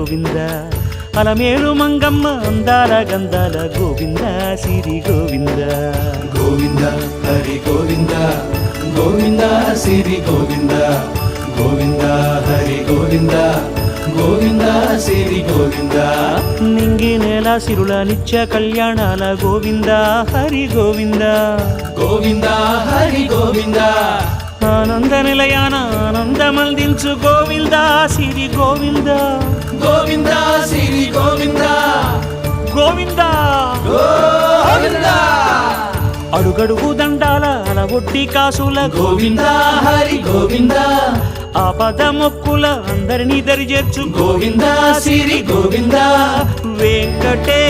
గోవింద అలమేలు మంగమ్మ అందాల గంధాల గోవింద సిరి గోవింద గోవింద హరి గోవింద గోవింద సిరి గోవింద గోవింద హరి గోవింద గోవింద సిరి గోవింద నింగి నేల సిరుల నిత్య కళ్యాణాల గోవింద హరి గోవింద గోవింద హరి గోవింద ఆనంద నిలయాన ఆనందమందించు గోవింద సిరి గోవింద గోవింద సిరి గోవింద గోవింద గోవింద అడుగడుగు దండాల అలవొట్టి కాసుల గోవింద హరి గోవింద ఆపద మొక్కుల అందరినీ దరి చేర్చు గోవింద సిరి గోవింద వెంకటే